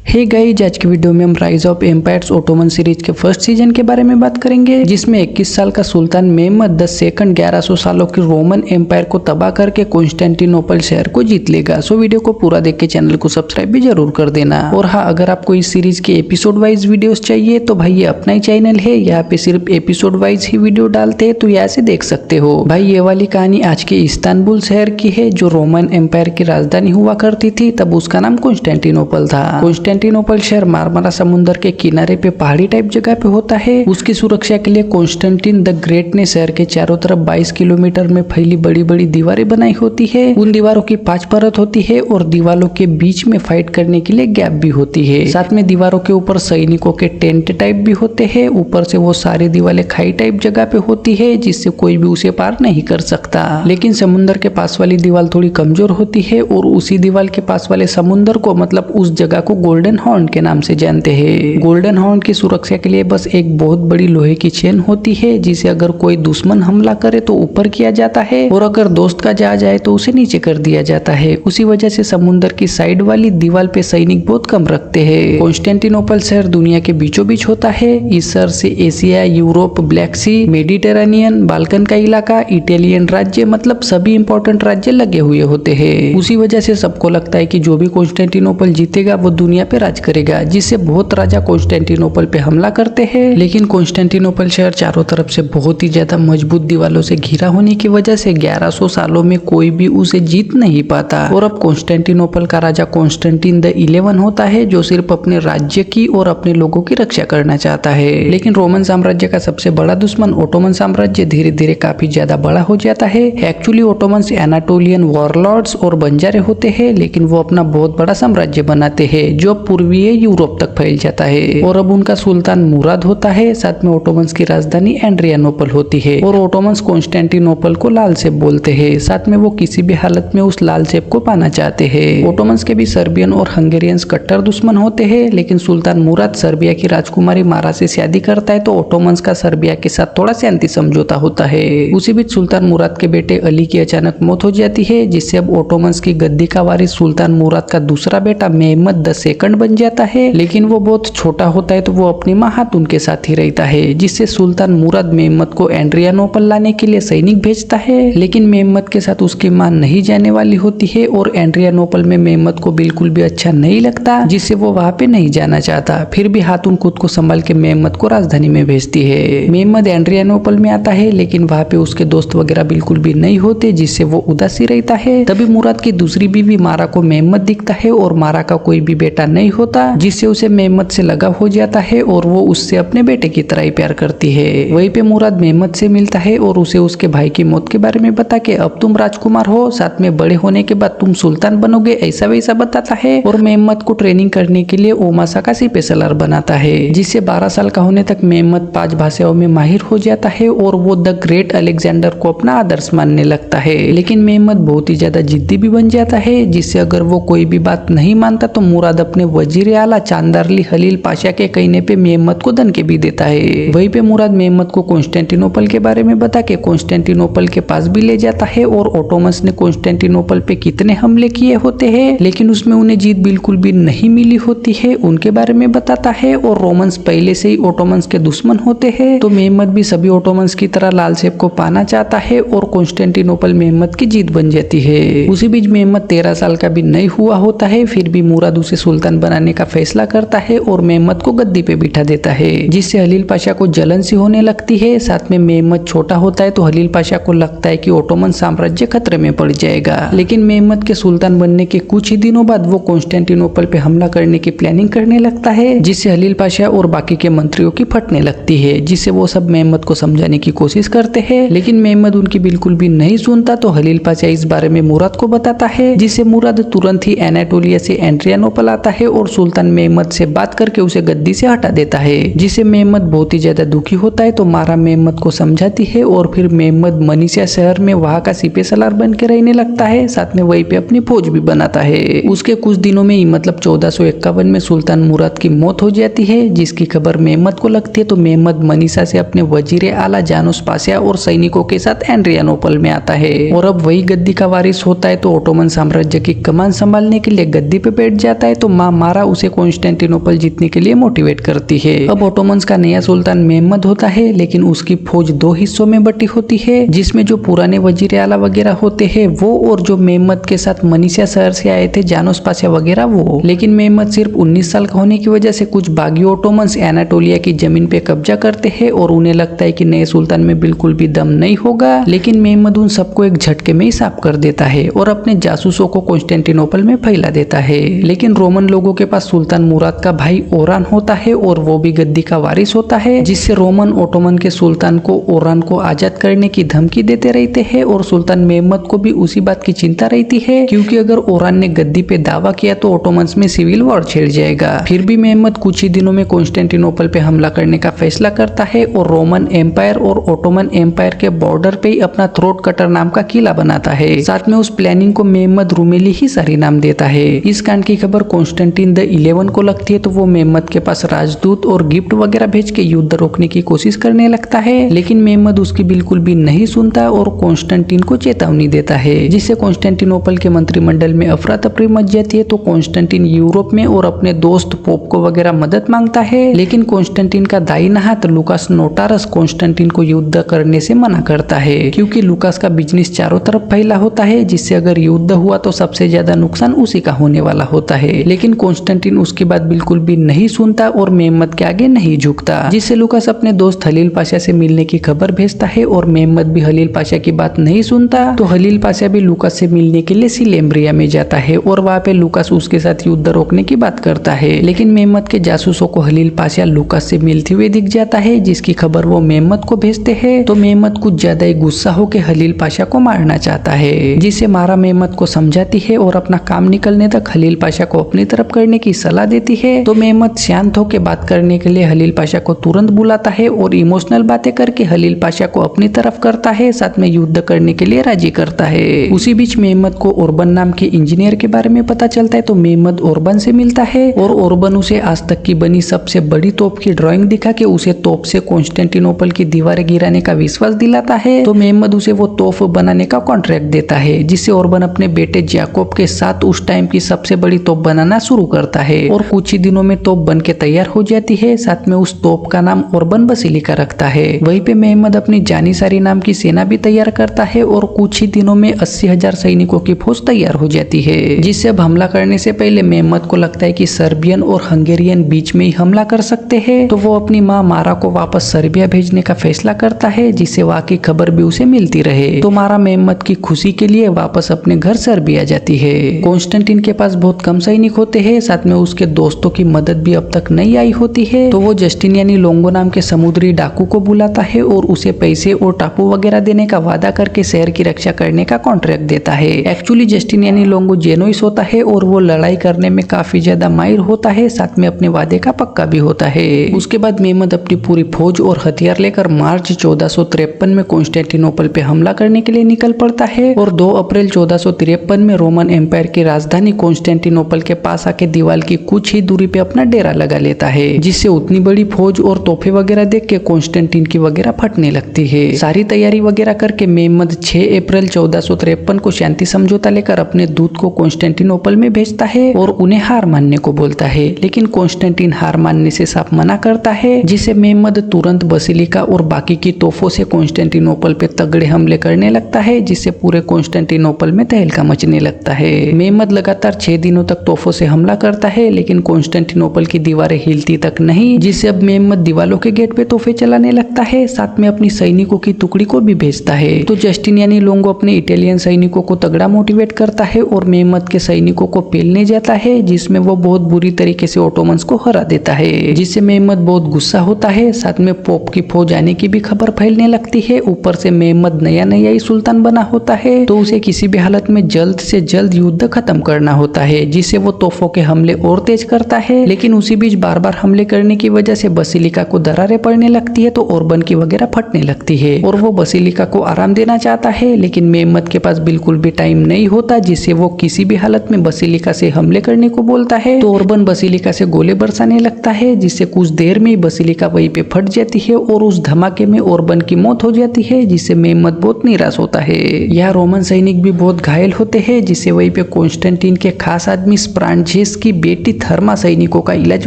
Hey guys, आज की video में हम Rise of Empires Ottoman series के फर्स्ट सीजन के बारे में बात करेंगे, जिसमें 21 साल का सुल्तान मेहमद द सेकंड 1100 सालों की रोमन एम्पायर को तबाह करके कॉन्स्टेंटिनोपल शहर को जीत लेगा। सो वीडियो को पूरा देख के चैनल को सब्सक्राइब भी जरूर कर देना। और हाँ, अगर आपको इस सीरीज के एपिसोड वाइज वीडियोस चाहिए तो भाई ये अपना ही चैनल है, यहाँ पे सिर्फ एपिसोड वाइज ही वीडियो डालते हैं, तो यहाँ से देख सकते हो। भाई ये वाली कहानी आज के इस्तांबुल शहर की है, जो रोमन एम्पायर की राजधानी हुआ करती थी। तब उसका नाम कॉन्स्टेंटिनोपल था। कॉन्स्टेंटिनोपल शहर मारमारा समुद्र के किनारे पे पहाड़ी टाइप जगह पे होता है। उसकी सुरक्षा के लिए कॉन्स्टेंटिन द ग्रेट ने शहर के चारों तरफ 22 किलोमीटर में फैली बड़ी बड़ी दीवारें बनाई होती है। उन दीवारों की 5 परत होती है और दीवारों के बीच में फाइट करने के लिए गैप भी होती है। साथ में दीवारों के ऊपर सैनिकों के टेंट टाइप भी होते हैं। ऊपर से वो सारी दीवारें खाई टाइप जगह पे होती है, जिससे कोई भी उसे पार नहीं कर सकता। लेकिन समुद्र के पास वाली दीवार थोड़ी कमजोर होती है और उसी दीवार के पास वाले समुद्र को, मतलब उस जगह को गोल्डन हॉर्न के नाम से जानते हैं। गोल्डन हॉर्न की सुरक्षा के लिए बस एक बहुत बड़ी लोहे की चेन होती है, जिसे अगर कोई दुश्मन हमला करे तो ऊपर किया जाता है और अगर दोस्त का जहाज आए तो उसे नीचे कर दिया जाता है। उसी वजह से समुद्र की साइड वाली दीवार पे सैनिक बहुत कम रखते हैं। कॉन्स्टेंटिनोपल शहर दुनिया के बीचों बीच होता है। इस शहर से एशिया, यूरोप, ब्लैक सी, मेडिटेरेनियन, बाल्कन का इलाका, इटालियन राज्य, मतलब सभी इंपॉर्टेंट राज्य लगे हुए होते हैं। उसी वजह से सबको लगता है कि जो भी कॉन्स्टेंटिनोपल जीतेगा वो दुनिया पे राज करेगा, जिससे बहुत राजा कॉन्स्टेंटिनोपल पे हमला करते हैं। लेकिन कॉन्स्टेंटिनोपल शहर चारों तरफ से बहुत ही ज्यादा मजबूत दीवारों से घिरा होने की वजह से 1100 सालों में कोई भी उसे जीत नहीं पाता। और अब कॉन्स्टेंटिनोपल का राजा कॉन्स्टेंटिन द 11 होता है, जो सिर्फ अपने राज्य की और अपने लोगों की रक्षा करना चाहता है। लेकिन रोमन साम्राज्य का सबसे बड़ा दुश्मन ओटोमन साम्राज्य धीरे धीरे काफी ज्यादा बड़ा हो जाता है। एक्चुअली ओटोमन्स एनाटोलियन वॉरलॉर्ड्स और बंजारे होते हैं, लेकिन वो अपना बहुत बड़ा साम्राज्य बनाते हैं जो पूर्वीय यूरोप तक फैल जाता है। और अब उनका सुल्तान मुराद होता है। साथ में ओटोमन्स की राजधानी एड्रियानोपल होती है और ओटोमन्स कॉन्स्टेंटिनोपल को लाल सेब बोलते हैं। साथ में वो किसी भी हालत में उस लाल सेब को पाना चाहते हैं। ओटोमन्स के भी सर्बियन और हंगेरियंस कट्टर दुश्मन होते हैं, लेकिन सुल्तान मुराद सर्बिया की राजकुमारी मारा से शादी करता है, तो ओटोमन्स का सर्बिया के साथ थोड़ा शांति समझौता होता है। उसी बीच सुल्तान मुराद के बेटे अली की अचानक मौत हो जाती है, जिससे अब ओटोमन्स की गद्दी का वारिस सुल्तान मुराद का दूसरा बेटा मेहमद द सेकंड बन जाता है। लेकिन वो बहुत छोटा होता है, तो वो अपनी माँ हातून के साथ ही रहता है, जिससे सुल्तान मुराद मेहमद को एड्रियानोपल लाने के लिए सैनिक भेजता है। लेकिन मेहमद के साथ उसकी माँ नहीं जाने वाली होती है और एड्रियानोपल में मेहमद को बिल्कुल भी अच्छा नहीं लगता, जिससे वो वहाँ पे नहीं जाना चाहता। फिर भी हातून खुद को संभाल के मेहमद को राजधानी में भेजती है। मेहमद एड्रियानोपल में आता है, लेकिन वहाँ पे उसके दोस्त वगैरह बिल्कुल भी नहीं होते, जिससे वो उदासी रहता है। तभी मुराद की दूसरी बीवी मारा को मेहमद दिखता है और मारा का कोई भी बेटा नहीं होता, जिससे उसे मेहमद से लगाव हो जाता है और वो उससे अपने बेटे की तरह ही प्यार करती है। वहीं पे मुराद मेहमद से मिलता है और उसे उसके भाई की मौत के बारे में बता के अब तुम राजकुमार हो, साथ में बड़े होने के बाद तुम सुल्तान बनोगे, ऐसा वैसा बताता है। और मेहमद को ट्रेनिंग करने के लिए ओमासा का सिपेसलर बनाता है, जिससे 12 साल का होने तक मेहमद 5 भाषाओं में माहिर हो जाता है और वो द ग्रेट अलेक्जेंडर को अपना आदर्श मानने लगता है। लेकिन मेहमद बहुत ही ज्यादा जिद्दी भी बन जाता है, जिससे अगर वो कोई भी बात नहीं मानता तो मुराद अपने वजीर आला चांदारली हलील पाशा के कहने पे मेहमद को धमकी भी देता है। वहीं पे मुराद मेहमद को कॉन्स्टेंटिनोपल के बारे में बता के कॉन्स्टेंटिनोपल के पास भी ले जाता है और ओटोमन्स ने कॉन्स्टेंटिनोपल पे कितने हमले किए होते हैं, लेकिन उसमें उन्हें जीत बिल्कुल भी नहीं मिली होती है, उनके बारे में बताता है। और रोमन्स पहले से ही ओटोमन्स के दुश्मन होते हैं, तो मेहमद भी सभी ओटोमन्स की तरह लाल सेब को पाना चाहता है और कॉन्स्टेंटिनोपल मेहमद की जीत बन जाती है। उसी बीच मेहमद 13 साल का भी नहीं हुआ होता है, फिर भी मुराद उसे सुल्तान बनाने का फैसला करता है और मेहमद को गद्दी पे बिठा देता है, जिससे हलील पाशा को जलन सी होने लगती है। साथ में मेहमद छोटा होता है, तो हलील पाशा को लगता है कि ओटोमन साम्राज्य खतरे में पड़ जाएगा। लेकिन मेहमद के सुल्तान बनने के कुछ ही दिनों बाद वो कॉन्स्टेंटिनोपल पे हमला करने की प्लानिंग करने लगता है, जिससे हलील पाशा और बाकी के मंत्रियों की फटने लगती है, जिससे वो सब मेहमद को समझाने की कोशिश करते हैं। लेकिन मेहमद उनकी बिल्कुल भी नहीं सुनता, तो हलील पाशा इस बारे में मुराद को बताता है, जिससे मुराद तुरंत ही एनाटोलिया से एड्रियानोपल आता है और सुल्तान मेहमद से बात करके उसे गद्दी से हटा देता है, जिससे मेहमद बहुत ही ज्यादा दुखी होता है। तो मारा मेहमद को समझाती है और फिर मेहमद मनीषा शहर में वहाँ का सिपेसलार बन के रहने लगता है। साथ में वहीं पे अपनी फौज भी बनाता है। उसके कुछ दिनों में ही, मतलब 1451 में सुल्तान मुराद की मौत हो जाती है, जिसकी खबर मेहमद को लगती है। तो मेहमद मनीषा से अपने वजीर आला जानोस पाशा और सैनिकों के साथ एड्रियानोपल में आता है और अब वही गद्दी का वारिस होता है। तो ओटोमन साम्राज्य की कमान संभालने के लिए गद्दी पे बैठ जाता है। तो माँ मारा उसे कॉन्स्टेंटिनोपल जीतने के लिए मोटिवेट करती है। अब ओटोमन्स का नया सुल्तान मेहमद होता है, लेकिन उसकी फौज दो हिस्सों में बटी होती है, जिसमें जो पुराने वजीर आला वगैरह होते हैं वो, और जो मेहमद के साथ मनीषा शहर से आए थे जानोस पाशा वगैरह वो। लेकिन मेहमद सिर्फ 19 साल का होने की वजह से कुछ बागी ओटोमन्स एनाटोलिया की जमीन पे कब्जा करते हैं और उन्हें लगता है कि नए सुल्तान में बिल्कुल भी दम नहीं होगा। लेकिन मेहमद उन सबको एक झटके में ही साफ कर देता है और अपने जासूसों को कॉन्स्टेंटिनोपल में फैला देता है। लेकिन रोमन लोगों के पास सुल्तान मुराद का भाई ओरान होता है और वो भी गद्दी का वारिस होता है, जिससे रोमन ओटोमन के सुल्तान को ओरान को आजाद करने की धमकी देते रहते हैं और सुल्तान मेहमद को भी उसी बात की चिंता रहती है, क्योंकि अगर ओरान ने गद्दी पे दावा किया तो ओटोमन्स में सिविल वॉर छिड़ जाएगा। फिर भी मेहमद कुछ ही दिनों में कॉन्स्टेंटिनोपल पे हमला करने का फैसला करता है और रोमन एम्पायर और ओटोमन एम्पायर के बॉर्डर पे ही अपना थ्रोट कटर नाम का किला बनाता है। साथ में उस प्लानिंग को मेहमद रूमेली ही सारी नाम देता है। इस कांड की खबर कॉन्स्टेंटिन द 11 को लगती है तो वो मेहमद के पास राजदूत और गिफ्ट वगैरह भेज के युद्ध रोकने की कोशिश करने लगता है, लेकिन मेहमद उसकी बिल्कुल भी नहीं सुनता और कॉन्स्टेंटिन को चेतावनी देता है, जिससे कॉन्स्टेंटिनोपल के मंत्रिमंडल में अफरा तफरी मच जाती है। तो कॉन्स्टेंटिन यूरोप में और अपने दोस्त पोप को वगैरह मदद मांगता है, लेकिन कॉन्स्टेंटिन का दाहिना हाथ लुकास नोटारस कॉन्स्टेंटिन को युद्ध करने से मना करता है, क्योंकि लुकास का बिजनेस चारों तरफ फैला होता है, जिससे अगर युद्ध हुआ तो सबसे ज्यादा नुकसान उसी का होने वाला होता है। लेकिन कॉन्स्टेंटिन उसकी बात बिल्कुल भी नहीं सुनता और मेहमद के आगे नहीं झुकता, जिससे लुकास अपने दोस्त हलील पाशा से मिलने की खबर भेजता है और मेहमद भी हलील पाशा की बात नहीं सुनता। तो हलील पाशा भी लुकास से मिलने के लिए सिलेम्ब्रिया में जाता है और वहाँ पे लुकास उसके साथ युद्ध रोकने की बात करता है, लेकिन मेहमद के जासूसों को हलील पाशा लुकास से मिलते हुए दिख जाता है, जिसकी खबर वो मेहमद को भेजते हैं। तो मेहमद कुछ ज्यादा ही गुस्सा होकर हलील पाशा को मारना चाहता है, जिसे मारा मेहमद को समझाती है और अपना काम निकलने तक हलील पाशा को अपनी तरफ करने की सलाह देती है। तो मेहमद शांत होकर बात करने के लिए हलील पाशा को तुरंत बुलाता है और इमोशनल बातें करके हलील पाशा को अपनी तरफ करता है, साथ में युद्ध करने के लिए राजी करता है। उसी बीच मेहमद को ओरबन नाम के इंजीनियर के बारे में पता चलता है, तो मेहमद ओरबन से मिलता है और ओरबन उसे आज तक की बनी सबसे बड़ी तोप की ड्राइंग दिखा के उसे तोप से कॉन्स्टेंटिनोपल की दीवारें गिराने का विश्वास दिलाता है। तो मेहमद उसे वो तोप बनाने का कॉन्ट्रैक्ट देता है, जिससे ओरबन अपने बेटे जैकोब के साथ उस टाइम की सबसे बड़ी तोप बनाना शुरू करता है और कुछ ही दिनों में तोप बन के तैयार हो जाती है। साथ में उस तोप का नाम ओरबन बसिलिका रखता है। वहीं पे मेहमद अपनी जानिसारी नाम की सेना भी तैयार करता है और कुछ ही दिनों में 80,000 सैनिकों की फौज तैयार हो जाती है, जिससे अब हमला करने से पहले मेहमद को लगता है कि सर्बियन और हंगेरियन बीच में ही हमला कर सकते हैं। तो वो अपनी माँ मारा को वापस सर्बिया भेजने का फैसला करता है, जिससे वहाँ की खबर भी उसे मिलती रहे। तो मारा मेहमद की खुशी के लिए वापस अपने घर सर्बिया जाती है। कॉन्स्टेंटिन के पास बहुत कम सैनिक होते हैं, साथ में उसके दोस्तों की मदद भी अब तक नहीं आई होती है। तो वो जस्टिनियानी लोंगो नाम के समुद्री डाकू को बुलाता है और उसे पैसे और टापू वगैरह देने का वादा करके शहर की रक्षा करने का कॉन्ट्रैक्ट देता है। एक्चुअली जस्टिनियानी लोंगो जेनोइस होता है और वो लड़ाई करने में काफी ज्यादा माहिर होता है, साथ में अपने वादे का पक्का भी होता है। उसके बाद मेहमद अपनी पूरी फौज और हथियार लेकर मार्च 1453 में कॉन्स्टेंटिनोपल पे हमला करने के लिए निकल पड़ता है और 2 अप्रैल 1453 में रोमन एम्पायर की राजधानी कॉन्स्टेंटिनोपल के पास आके दीवार की कुछ ही दूरी पे अपना डेरा लगा लेता है, जिससे उतनी बड़ी फौज और तोहफे वगैरह देख के कॉन्स्टेंटिन की वगैरह फटने लगती है। सारी तैयारी वगैरह करके मेहमद 6 अप्रैल 1453 को शांति समझौता लेकर अपने दूत को कॉन्स्टेंटिनोपल में भेजता है और उन्हें हार मानने को बोलता है, लेकिन कॉन्स्टेंटिन हार मानने से साफ मना करता है, जिसे मेहमद तुरंत बसिलिका और बाकी की तोहफों से कॉन्स्टेंटिनोपल पे तगड़े हमले करने लगता है, जिससे पूरे कॉन्स्टेंटिनोपल में तहलका मचने लगता है। मेहमद लगातार 6 दिनों तक तोहफों से हमला करता है, लेकिन कॉन्स्टेंटिनोपल की दीवारें हिलती तक नहीं, जिससे अब मेहमद दीवारों के गेट पे तोहफे चलाने लगता है, साथ में अपनी सैनिकों की टुकड़ी को भी भेजता है। तो जस्टिनियानी लोंगो अपने इटालियन सैनिकों को तगड़ा मोटिवेट करता है और मेहमद के सैनिकों को पेलने जाता है, जिसमें वो बहुत बुरी तरीके से ओटोमन्स को हरा देता है, जिससे मेहमद बहुत गुस्सा होता है। साथ में पोप की फौज आने की भी खबर फैलने लगती है। ऊपर से मेहमद नया ही सुल्तान बना होता है, तो उसे किसी भी हालत में जल्द से जल्द युद्ध खत्म करना होता है, जिससे वो तोहफों के हमले और तेज करता है। लेकिन उसी बीच बार बार हमले करने की वजह से बसिलिका को दरारें पड़ने लगती है, तो ओरबन की वगैरह फटने लगती है और वो बसिलिका को आराम देना चाहता है, लेकिन मेहमद के पास बिल्कुल भी टाइम नहीं होता, जिससे वो किसी भी हालत में बसिलिका से हमले करने को बोलता है। तो ओरबन बसिलिका से गोले बरसाने लगता है, जिससे कुछ देर में ही बसिलिका वहीं पे फट जाती है और उस धमाके में ओरबन की मौत हो जाती है, जिससे मेहमद बहुत निराश होता है। यह रोमन सैनिक भी बहुत घायल होते हैं, जिससे वहीं पे कॉन्स्टेंटिन के खास आदमी स्प्रांजेस जेनोइस की बेटी थर्मा सैनिकों का इलाज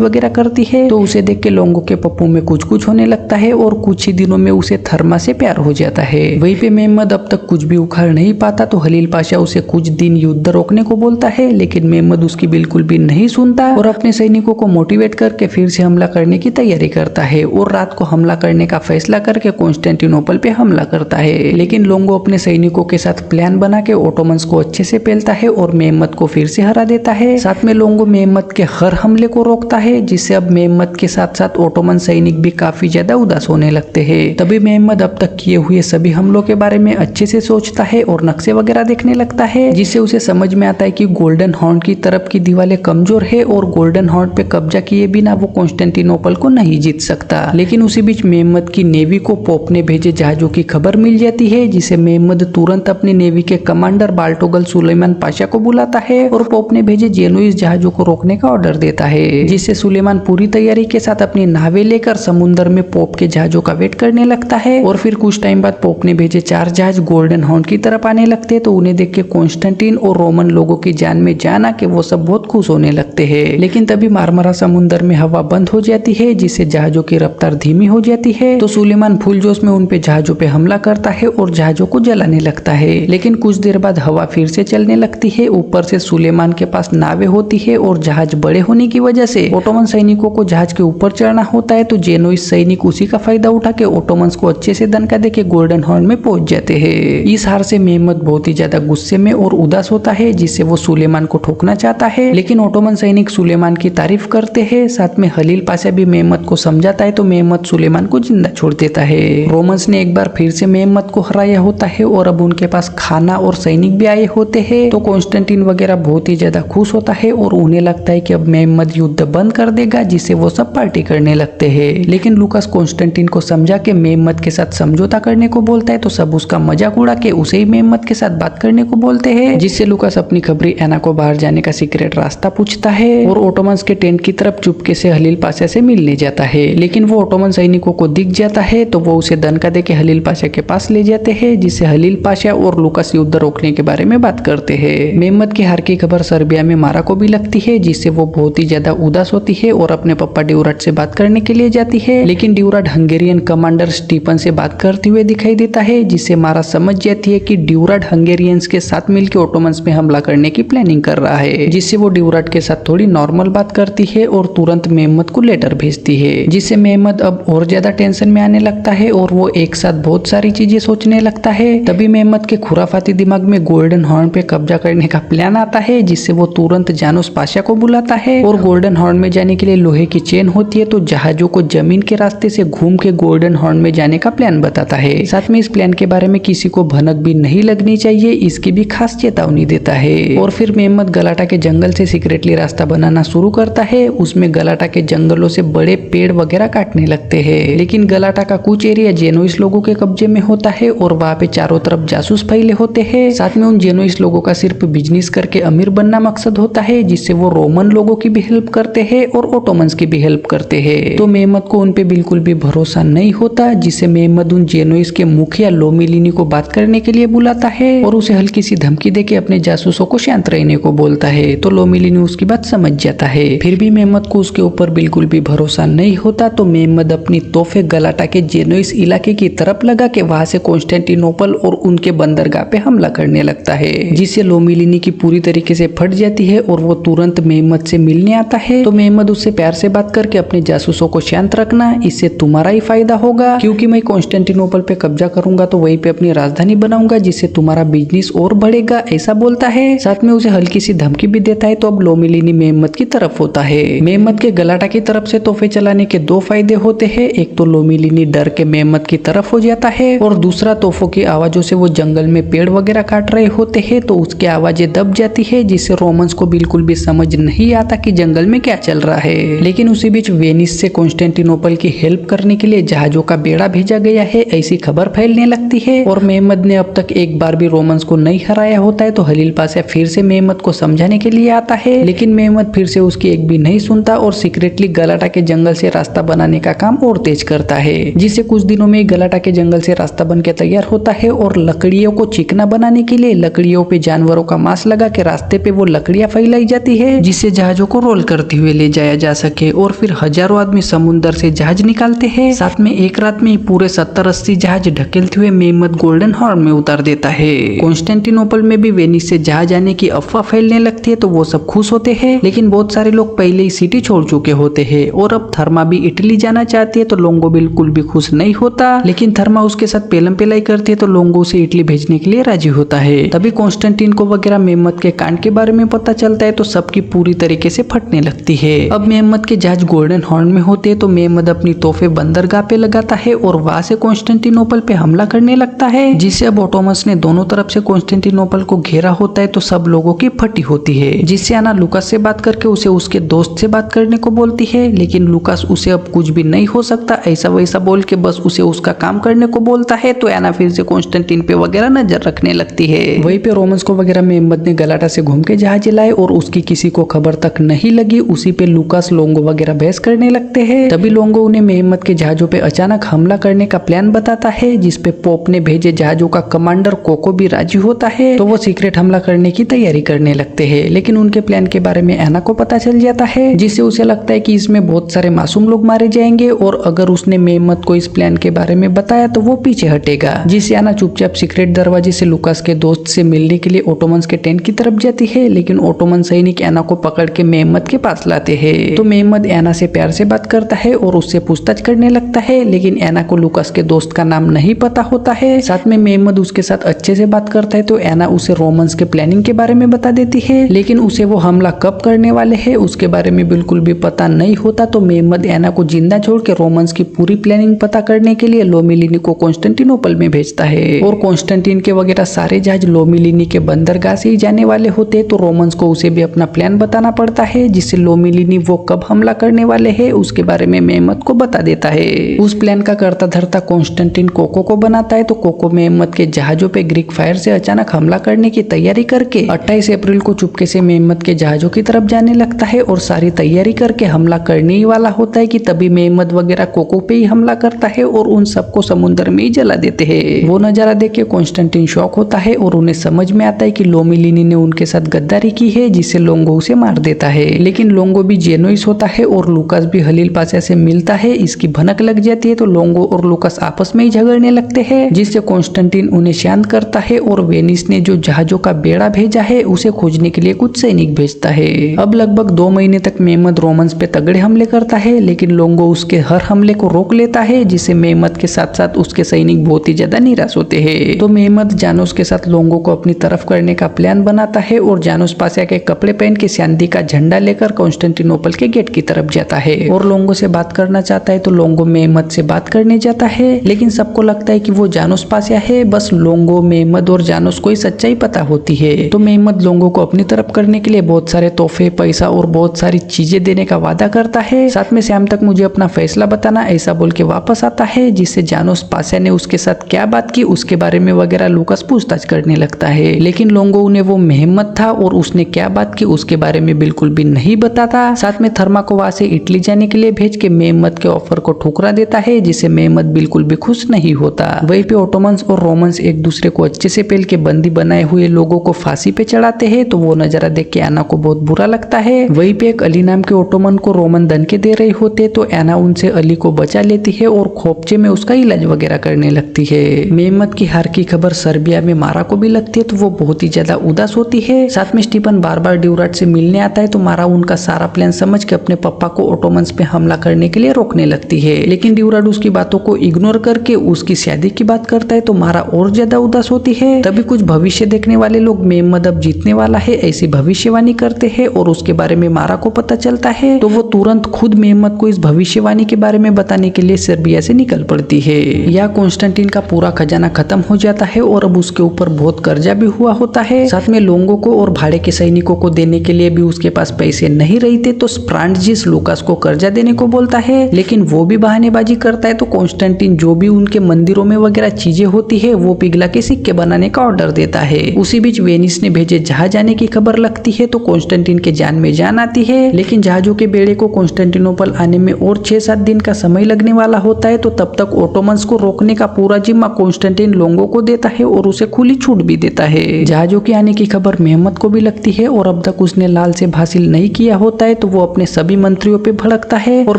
वगैरह करती है, तो उसे देख के लोगों के पप्पू में कुछ कुछ होने लगता है और कुछ ही दिनों में उसे थर्मा से प्यार हो जाता है। वहीं पे मेहमद अब तक कुछ भी उखाड़ नहीं पाता, तो खलील पाशा उसे कुछ दिन युद्ध रोकने को बोलता है, लेकिन मेहमद उसकी बिल्कुल भी नहीं सुनता और अपने सैनिकों को मोटिवेट करके फिर से हमला करने की तैयारी करता है और रात को हमला करने का फैसला करके कॉन्स्टेंटिनोपल पे हमला करता है। लेकिन लोंगो अपने सैनिकों के साथ प्लान बना के ओटोमन्स को अच्छे से पेलता है और मेहमद को फिर से हरा देता है। साथ में लोंगो मेहमद के हर हमले को रोकता है, जिससे अब मेहमद के साथ साथ ओटोमन सैनिक भी काफी ज्यादा उदास होने लगते हैं। तभी मेहमद अब तक किए हुए सभी हमलों के बारे में अच्छे से सोचता है और नक्शे वगैरह देखने लगता है, जिससे उसे समझ में आता है कि गोल्डन हॉर्न की तरफ की दीवारें कमजोर है और गोल्डन हॉर्न पे कब्जा किए बिना वो कॉन्स्टेंटिनोपल को नहीं जीत सकता। लेकिन उसी बीच मेहमद की नेवी को पोप ने भेजे जहाजों की खबर मिल जाती है, जिसे मेहमद तुरंत अपनी नेवी के कमांडर बाल्टोगल सुलेमान पाशा को बुलाता है और पोप ने भेजे जेनोइस जहाजों को रोकने का ऑर्डर देता है, जिससे सुलेमान पूरी तैयारी के साथ अपनी नावें लेकर समुद्र में पोप के जहाजों का वेट करने लगता है। और फिर कुछ टाइम बाद पोप ने भेजे 4 जहाज गोल्डन हॉर्न की तरफ आने लगते हैं, तो उन्हें देख के कॉन्स्टेंटिन और रोमन लोगों की जान में जान आके वो सब बहुत खुश होने लगते हैं। लेकिन तभी मारमरा समुद्र में हवा बंद हो जाती है, जिससे जहाजों की रफ्तार धीमी हो जाती है। तो सुलेमान फुल जोश में उन पे जहाजों पे हमला करता है और जहाजों को जलाने लगता है। लेकिन कुछ देर बाद हवा फिर से चलने लगती है। ऊपर से सुलेमान के पास नावें होती है और जहाज बड़े होने की वजह से ओटोमन सैनिकों को जहाज के ऊपर चढ़ना होता है, तो जेनोइस सैनिक उसी का फायदा उठा के ओटोमन्स को अच्छे से दनका देके गोल्डन हॉर्न में पहुंच जाते हैं। इस हार से मेहमद बहुत ही ज्यादा गुस्से में और उदास होता है, जिससे वो सुलेमान को ठोकना चाहता है। लेकिन ओटोमन सैनिक सुलेमान की तारीफ करते हैं। साथ में खलील पाशा भी मेहमद को समझाता है, तो मेहमद सुलेमान को जिंदा छोड़ देता है। रोमन्स ने एक बार फिर से मेहमद को हराया होता है और अब उनके पास खाना और सैनिक भी आए होते हैं, तो कॉन्स्टेंटिन वगैरह बहुत ही ज्यादा खुश होता है और उन्हें लगता है कि अब मेहमद युद्ध बंद कर देगा, जिससे वो सब पार्टी करने लगते हैं। लेकिन लूकास कॉन्स्टेंटिन को समझा के मेहमद के साथ समझौता करने को बोलता है, तो सब उसका मजाक उड़ा के उसे ही मेहमद के साथ बात करने को बोलते हैं, जिससे लूकास अपनी खबरी एना को बाहर जाने का सीक्रेट रास्ता पूछता है और ओटोमन्स के टेंट की तरफ चुपके से खलील पाशा से मिलने जाता है। लेकिन वो ओटोमन सैनिकों को दिख जाता है, तो वो उसे दनका देके खलील पाशा के पास ले जाते हैं, जिससे खलील पाशा और लूकास युद्ध रोकने के बारे में बात करते हैं। मेहमद की हार की खबर सर्बिया में मारा को भी लगती है, जिससे वो बहुत ही ज्यादा उदास होती है और अपने पप्पा ड्यूराट से बात करने के लिए जाती है। लेकिन ड्यूराट हंगेरियन कमांडर स्टीफन से बात करते हुए दिखाई देता है, जिससे मारा समझ जाती है कि ड्यूराट हंगेरियंस के साथ मिलकर ओटोमन्स में हमला करने की प्लानिंग कर रहा है, जिससे वो ड्यूराट के साथ थोड़ी नॉर्मल बात करती है और तुरंत मेहमद को लेटर भेजती है, जिससे मेहमद अब और ज्यादा टेंशन में आने लगता है और वो एक साथ बहुत सारी चीजें सोचने लगता है। तभी मेहमद के खुराफाती दिमाग में गोल्डन हॉर्न पे कब्जा करने का प्लान आता है, जिससे वो तुरंत जानोस पाशा को बुलाता है और गोल्डन हॉर्न में जाने के लिए लोहे की चेन होती है, तो जहाजों को जमीन के रास्ते से घूम के गोल्डन हॉर्न में जाने का प्लान बताता है। साथ में इस प्लान के बारे में किसी को भनक भी नहीं लगनी चाहिए, इसकी भी खास चेतावनी देता है। और फिर मेहमद गलाटा के जंगल से सीक्रेटली रास्ता बनाना शुरू करता है। उसमें गलाटा के जंगलों से बड़े पेड़ वगैरह काटने लगते हैं। लेकिन गलाटा का कुछ एरिया जेनोइस लोगों के कब्जे में होता है और वहाँ पे चारों तरफ जासूस फैले होते हैं। साथ में उन जेनोइस लोगों का सिर्फ बिजनेस करके अमीर बनना मकसद होता है, जिससे वो रोमन लोगों की भी हेल्प करते हैं और ओटोमन्स की भी हेल्प करते हैं। तो मेहमद को उन पे बिल्कुल भी भरोसा नहीं होता, जिससे मेहमद उन जेनोइस के मुखिया लोमिलिनी को बात करने के लिए बुलाता है और उसे हल्की सी धमकी देके अपने जासूसों को शांत रहने को बोलता है। तो लोमिलिनी उसकी बात समझ जाता है। फिर भी मेहमद को उसके ऊपर बिल्कुल भी भरोसा नहीं होता, तो मेहमद अपनी तोहफे गलाटा के जेनोइस इलाके की तरफ लगा के वहां से कॉन्स्टेंटिनोपल और उनके बंदरगाह पे हमला करने लगता है, जिससे लोमिलिनी की पूरी तरीके से फट जाती है और वो तुरंत मेहमद से मिलने आता है। तो मेहमद उससे प्यार से बात करके अपने जासूसों को शांत रखना, इससे तुम्हारा ही फायदा होगा, क्योंकि मैं कॉन्स्टेंटिनोपल पे कब्जा करूंगा तो वहीं पे अपनी राजधानी बनाऊंगा, जिससे तुम्हारा बिजनेस और बढ़ेगा, ऐसा बोलता है। साथ में उसे हल्की सी धमकी भी देता है। तो अब लोमिलिनी मेहमद की तरफ होता है। मेहमद के गलाटा की तरफ से तोहफे चलाने के 2 फायदे होते हैं। एक तो लोमिलिनी डर के मेहमद की तरफ हो जाता है और दूसरा तोहफों की आवाजों से वो जंगल में पेड़ वगैरह काट रहे होते हैं, तो उसकी आवाजें दब जाती है, जिससे रोमन्स को बिल्कुल भी समझ नहीं आता कि जंगल में क्या चल रहा है। लेकिन उसी बीच वेनिस से कॉन्स्टेंटिनोपल की हेल्प करने के लिए जहाजों का बेड़ा भेजा गया है, ऐसी खबर फैलने लगती है। और मेहमद ने अब तक एक बार भी रोमन्स को नहीं हराया होता है, तो खलील पाशा फिर से मेहमद को समझाने के लिए आता है। लेकिन मेहमद फिर से उसकी एक भी नहीं सुनता और सीक्रेटली गलाटा के जंगल से रास्ता बनाने का काम और तेज करता है, जिससे कुछ दिनों में गलाटा के जंगल से रास्ता बन के तैयार होता है। और लकड़ियों को चिकना बनाने के लिए लकड़ियों पे जानवरों का मांस लगा के रास्ते पे वो लकड़ियां फैलाई जाती जाती है जिससे जहाजों को रोल करते हुए ले जाया जा सके और फिर हजारों आदमी समुद्र से जहाज निकालते हैं। साथ में एक रात में पूरे 70-80 जहाज ढकेलते हुए मेहमद गोल्डन हॉर्न में उतार देता है। कॉन्स्टेंटिनोपल में भी वेनिस से जहाज आने की अफवाह फैलने लगती है तो वो सब खुश होते हैं, लेकिन बहुत सारे लोग पहले ही सिटी छोड़ चुके होते हैं और अब थर्मा भी इटली जाना चाहती है तो लोंगो बिल्कुल भी खुश नहीं होता, लेकिन थर्मा उसके साथ पेलम पेलाई करती है तो लोंगो उसे इटली भेजने के लिए राजी होता है। तभी कॉन्स्टेंटिन को वगैरह मेहमद के कांड के बारे में पता चलता है तो सबकी पूरी तरीके से फटने लगती है। अब मेहमद के जहाज गोल्डन हॉर्न में होते हैं तो मेहमद अपनी तोहफे बंदरगाह पे लगाता है और वहां से कॉन्स्टेंटिनोपल पे हमला करने लगता है, जिससे अब ओटोमन्स ने दोनों तरफ से कॉन्स्टेंटिनोपल को घेरा होता है तो सब लोगों की फटी होती है, जिससे आना लुकास से बात करके उसे उसके दोस्त से बात करने को बोलती है, लेकिन लुकास उसे अब कुछ भी नहीं हो सकता ऐसा वैसा बोल के बस उसे उसका काम करने को बोलता है। तो एना फिर से कॉन्स्टेंटिन पे वगैरह नजर रखने लगती है। वहीं पे रोमन्स को वगैरह मेहमद ने गलाटा से घूम के जहाज लाए और उसकी किसी को खबर तक नहीं लगी। उसी पे लुकास लोंगो वगैरह बहस करने लगते हैं। तभी लोंगो उन्हें मेहमद के जहाजों पे अचानक हमला करने का प्लान बताता है, जिसपे पोप ने भेजे जहाजों का कमांडर कोको भी राजी होता है। तो वो सीक्रेट हमला करने की तैयारी करने लगते हैं, लेकिन उनके प्लान के बारे में एना को पता चल जाता है, जिससे उसे लगता है कि इसमें बहुत सारे मासूम लोग मारे जाएंगे और अगर उसने मेहमद को इस प्लान के बारे में बताया तो वो पीछे हटेगा। जिससे एना चुपचाप सीक्रेट दरवाजे से लुकास के दोस्त से मिलने के लिए ओटोमन्स के टेंट की तरफ जाती है, लेकिन ओटोमन सैनिक एना को पकड़ के मेहमद के पास लाते हैं। तो मेहमद एना से प्यार से बात करता है और उससे पूछताछ करने लगता है, लेकिन एना को लुकास के दोस्त का नाम नहीं पता होता है। साथ में मेहमद उसके साथ अच्छे से बात करता है तो एना उसे रोमन्स के प्लानिंग के बारे में बता देती है, लेकिन उसे वो हमला कब करने वाले हैं उसके बारे में बिल्कुल भी पता नहीं होता। तो मेहमद एना को जिंदा छोड़ के रोमन्स की पूरी प्लानिंग पता करने के लिए लोमिलिनी को कॉन्स्टेंटिनोपल में भेजता है और कॉन्स्टेंटिन के वगैरह सारे जहाज लोमिलिनी के बंदरगाह से ही जाने वाले होते हैं। तो रोमन्स को उसे भी अपना प्लान बताना पड़ता है, जिससे लोमिलिनी वो कब हमला करने वाले हैं उसके बारे में मेहमद को बता देता है। उस प्लान का करता धरता कॉन्स्टेंटिन कोको को बनाता है तो कोको मेहमद के जहाजों पे ग्रीक फायर से अचानक हमला करने की तैयारी करके 28 अप्रैल को चुपके से मेहमद के जहाजों की तरफ जाने लगता है और सारी तैयारी करके हमला करने ही वाला होता है कि तभी मेहमद वगैरह कोको पे ही हमला करता है और उन सबको समुद्र में ही जला देते हैं। वो नजारा देख के कॉन्स्टेंटिन शॉक होता है और उन्हें समझ में आता है कि लोमिलिनी ने उनके साथ गद्दारी की है, जिससे लोंगो उसे मार देता है। लेकिन लोंगो भी जेनोइस होता है और लुकास भी हलील पाशा से मिलता है, इसकी भनक लग जाती है तो लोंगो और लुकास आपस में ही झगड़ने लगते हैं, जिससे कॉन्स्टेंटिन उन्हें शांत करता है और वेनिस ने जो जहाजों का बेड़ा भेजा है उसे खोजने के लिए कुछ सैनिक भेजता है। अब लगभग 2 महीने तक मेहमद रोमन्स पे तगड़े हमले करता है, लेकिन लोंगो उसके हर हमले को रोक लेता है, जिससे मेहमद के साथ साथ उसके सैनिक बहुत ही ज्यादा निराश होते हैं। तो मेहमद जानोस के साथ लोंगो को अपनी तरफ करने का प्लान बनाता है और जानोस पाशा के कपड़े पहन के शांति का झंडा लेकर कॉन्स्टेंटिनोपल के गेट की तरफ जाता है और लोंगो से बात करना चाहता है। तो लोंगो मेहमद से बात करने जाता है, लेकिन सबको लगता है कि वो जानोस पाशा है, बस लोंगो मेहमद और जानोस को ही सच्चाई पता होती है। तो मेहमद लोंगो को अपनी तरफ करने के लिए बहुत सारे तोहफे, पैसा और बहुत सारी चीजें देने का वादा करता है। साथ में शाम तक मुझे अपना फैसला बताना ऐसा बोल के वापस आता है, जिससे जानोस पाशा ने उसके साथ क्या बात की उसके बारे में वगैरह लुकास पूछताछ करने लगता है, लेकिन लोंगो उन्हें वो मेहमद था और उसने क्या बात की उसके बारे में बिल्कुल भी नहीं बताता। साथ में थर्मा को वहां से इटली जाने के लिए भेज के मेहमद के ऑफर को ठुकरा देता है, जिससे मेहमद बिल्कुल भी खुश नहीं होता। वहीं पे ओटोमन्स और रोमन्स एक दूसरे को अच्छे से पेल के बंदी बनाए हुए लोगों को फांसी पे चढ़ाते हैं, तो वो नजारा देख के एना को बहुत बुरा लगता है। वहीं पे एक अली नाम के ओटोमन को रोमन दनके दे रहे होते तो एना उनसे अली को बचा लेती है और खोपचे में उसका इलाज वगैरह करने लगती है। मेहमद की हार की खबर सर्बिया में मारा को भी लगती है तो वो बहुत ही ज्यादा उदास होती है। साथ में स्टीफन बार बार ड्यूराट से मिलने आता है तो मारा उनका सारा प्लान समझ के अपने पापा को ओटोमन्स पे हमला करने के लिए रोकने लगती है, लेकिन ड्यूराट उसकी बातों को इग्नोर करके उसकी शादी की बात करता है तो मारा और ज्यादा उदास होती है। तभी कुछ भविष्य देखने वाले लोग मेहमद अब जीतने वाला है ऐसी भविष्यवाणी करते हैं और उसके बारे में मारा को पता चलता है तो वो तुरंत खुद मेहमद को इस भविष्यवाणी के बारे में बताने के लिए सर्बिया से निकल पड़ती है। या कॉन्स्टेंटिन का पूरा खजाना खत्म हो जाता है और अब उसके ऊपर बहुत कर्जा भी हुआ होता है। साथ में लोंगो को और भाड़े के सैनिकों को देने के लिए भी उसके पास पैसे नहीं रहते तो स्प्रांडजिस लुकास को कर्जा देने को बोलता है, लेकिन वो भी बहानेबाजी करता है। तो कॉन्स्टेंटिन जो भी उनके मंदिरों में वगैरह चीजें होती है वो पिघला के सिक्के बनाने का ऑर्डर देता है। उसी बीच वेनिस ने भेजे जहाज आने की खबर लगती है तो कॉन्स्टेंटिन के जान में जान आती है, लेकिन जहाजों के बेड़े को कॉन्स्टेंटिनोपल आने में और 6-7 दिन का समय लगने वाला होता है। तो तब तक ओटोमन्स को रोकने का पूरा जिम्मा कॉन्स्टेंटिन लोंगो को देता है और उसे खुली छूट भी देता है। जहाजों के आने की खबर मेहमद को भी लगती है और अब तक तक उसने लाल सेब हासिल नहीं किया होता है तो वो अपने सभी मंत्रियों पे भड़कता है और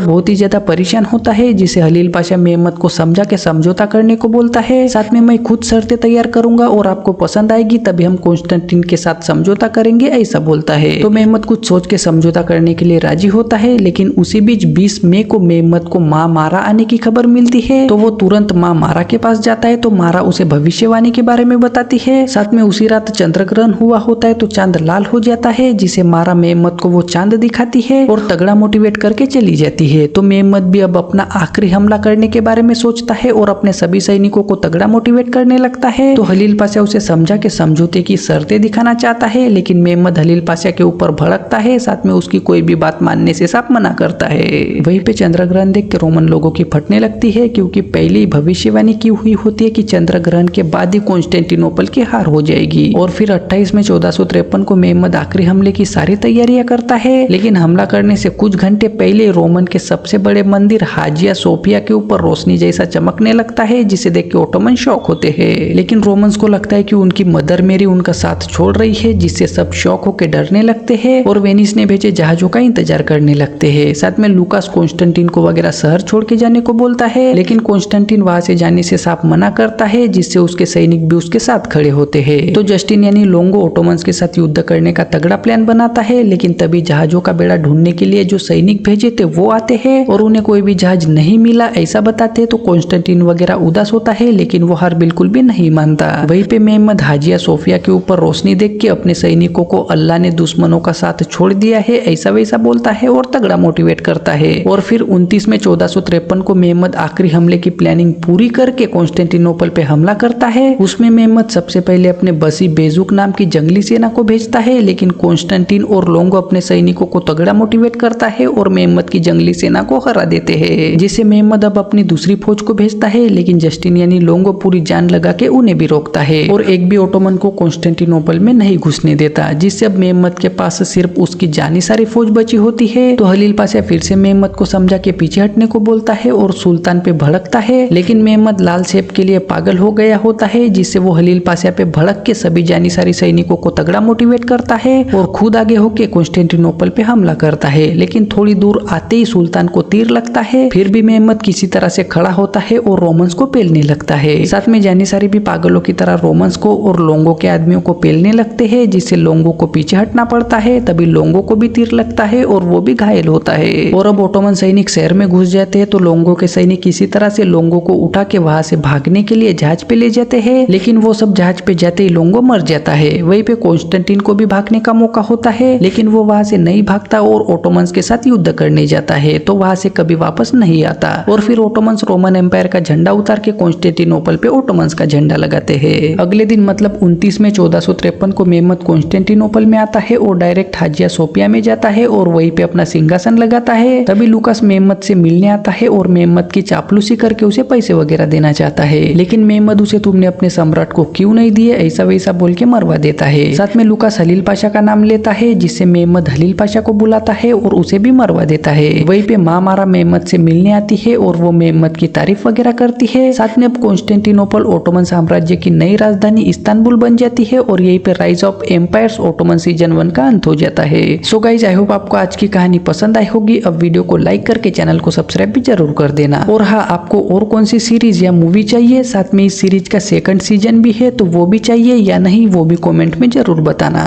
बहुत ही ज्यादा परेशान होता है, जिसे हलील पाशा मेहमद को समझा के समझौता करने को बोलता है। साथ में मैं खुद शर्तें तैयार करूंगा और आपको पसंद आएगी तभी हम कॉन्स्टेंटिन के साथ समझौता करेंगे, ऐसा बोलता है। तो मेहमद कुछ सोच के समझौता करने के लिए राजी होता है, लेकिन उसी बीच 20 मई को मेहमद को माँ मारा आने की खबर मिलती है। तो वो तुरंत माँ मारा के पास जाता है तो मारा उसे भविष्यवाणी के बारे में बताती है। साथ में उसी रात चंद्र ग्रहण हुआ होता है तो चांद लाल हो जाता है, जिसे मारा मेहमद को वो चांद दिखाती है और तगड़ा मोटिवेट करके चली जाती है। तो मेहमद भी अब अपना आखिरी हमला करने के बारे में सोचता है और अपने सभी सैनिकों को तगड़ा मोटिवेट करने लगता है। तो हलील पाशा उसे समझा के समझौते की शर्तें दिखाना चाहता है, लेकिन मेहमद हलील पाशा के ऊपर भड़कता है, साथ में उसकी कोई भी बात मानने से साफ मना करता है। वहीं पे चंद्र ग्रहण देख के रोमन लोगों की फटने लगती है, क्योंकि पहले ही भविष्यवाणी की हुई होती है कि चंद्र ग्रहण के बाद ही कॉन्स्टेंटिनोपल की हार हो जाएगी। और फिर 28 में 1453 को मेहमद आखिरी हमले की सारी तैयारियां करता है, लेकिन हमला करने से कुछ घंटे पहले रोमन के सबसे बड़े मंदिर हाजिया सोफिया के ऊपर रोशनी जैसा चमकने लगता है, जिसे देख के ओटोमन शॉक होते हैं। लेकिन रोमन्स को लगता है कि उनकी मदर मेरी उनका साथ छोड़ रही है, जिससे सब शॉक होकर डरने लगते हैं और वेनिस ने भेजे जहाजों का इंतजार करने लगते हैं। साथ में लूकास कॉन्स्टेंटिन को वगैरह शहर छोड़ के जाने को बोलता है, लेकिन कॉन्स्टेंटिन वहां से जाने से साफ मना करता है, जिससे उसके सैनिक भी उसके साथ खड़े होते हैं। तो जस्टिन यानी लोंगो ओटोमन्स के साथ युद्ध करने का तगड़ा प्लान बनाता है, लेकिन तभी जहाजों का बेड़ा ढूंढने के लिए जो सैनिक भेजे थे वो आते हैं और उन्हें कोई भी जहाज नहीं मिला ऐसा बताते हैं। तो कॉन्स्टेंटिन वगैरह उदास होता है, लेकिन वो हार बिल्कुल भी नहीं मानता। वहीं पे मेहमद हाजिया सोफिया के ऊपर रोशनी देख के अपने सैनिकों को अल्लाह ने दुश्मनों का साथ छोड़ दिया है ऐसा वैसा बोलता है और तगड़ा मोटिवेट करता है। और फिर 29 में 1453 को मेहमद आखिरी हमले की प्लानिंग पूरी करके कॉन्स्टेंटिनोपल पे हमला करता है। उसमें मेहमद सबसे पहले अपने बसी बेजुक नाम की जंगली सेना को भेजता है, लेकिन कॉन्स्टेंटिन और लोंगो अपने सैनिकों को तगड़ा मोटिवेट करता है और मेहमद की जंगली सेना को हरा देते हैं, जिससे मेहमद अब अपनी दूसरी फौज को भेजता है, लेकिन जस्टिन यानी लोंगो पूरी जान लगा के उन्हें भी रोकता है और एक भी ओटोमन को कॉन्स्टेंटिनोपल में नहीं घुसने देता, जिससे अब मेहमद के पास सिर्फ उसकी जानी सारी फौज बची होती है। तो हलील पाशा फिर से मेहमद को समझा के पीछे हटने को बोलता है और सुल्तान पे भड़कता है, लेकिन मेहमद लाल सेब के लिए पागल हो गया होता है, जिससे वो हलील पाशा पे भड़क के सभी जानी सारी सैनिकों को तगड़ा मोटिवेट करता है और खुद आगे होके कॉन्स्टेंटिनोपल पे हमला करता है। लेकिन थोड़ी दूर आते ही सुल्तान को तीर लगता है, फिर भी मेहमद किसी तरह से खड़ा होता है और रोमन्स को पेलने लगता है। साथ में जानी सारी भी पागलों की तरह रोमन्स को और लोंगो के आदमियों को पेलने लगते हैं, जिससे लोंगो को पीछे हटना पड़ता है। तभी लोंगो को भी तीर लगता है और वो भी घायल होता है। और अब ओटोमन सैनिक शहर में घुस जाते हैं, तो लोंगो के सैनिक किसी तरह से लोंगो को उठा के वहां से भागने के लिए जहाज पे ले जाते हैं, लेकिन वो सब जहाज पे जाते ही लोंगो मर जाता है। वहीं पे कॉन्स्टेंटिन को भी भागने का मौका होता है, लेकिन वो वहां से नहीं भागता और ओटोमन्स के साथ युद्ध करने जाता है, तो वहां से कभी वापस नहीं आता। और फिर ओटोमन्स रोमन एम्पायर का झंडा उतार के कॉन्स्टेंटिनोपल पे ओटोमन्स का झंडा लगाते हैं। अगले दिन मतलब 29 में 1453 को मेहमद कॉन्स्टेंटिनोपल में आता है और डायरेक्ट हाजिया सोफिया में जाता है और वहीं पे अपना सिंहासन लगाता है। तभी लूकास मेहमद से मिलने आता है और मेहमद की चापलूसी करके उसे पैसे वगैरह देना चाहता है, लेकिन मेहमद उसे तुमने अपने सम्राट को क्यों नहीं दिए ऐसा वैसा बोल के मरवा देता है। साथ में लूकास हलील पाशा का नाम लेता है, जिससे मेहमद हलील पाशा को बुलाता है और उसे भी मरवा देता है। वहीं पे माँ मारा मेहमद से मिलने आती है और वो मेहमद की तारीफ वगैरह करती है। साथ में अब कॉन्स्टेंटिनोपल ओटोमन साम्राज्य की नई राजधानी इस्तांबुल बन जाती है और यहीं पे Rise of Empires Ottoman season 1 का अंत हो जाता है। सो गाइज, आई होप आपको आज की कहानी पसंद आई होगी। अब वीडियो को लाइक करके चैनल को सब्सक्राइब भी जरूर कर देना। और हाँ, आपको और कौन सी सीरीज या मूवी चाहिए, साथ में इस सीरीज का सेकंड सीजन भी है, तो वो भी चाहिए या नहीं वो भी कमेंट में जरूर बताना।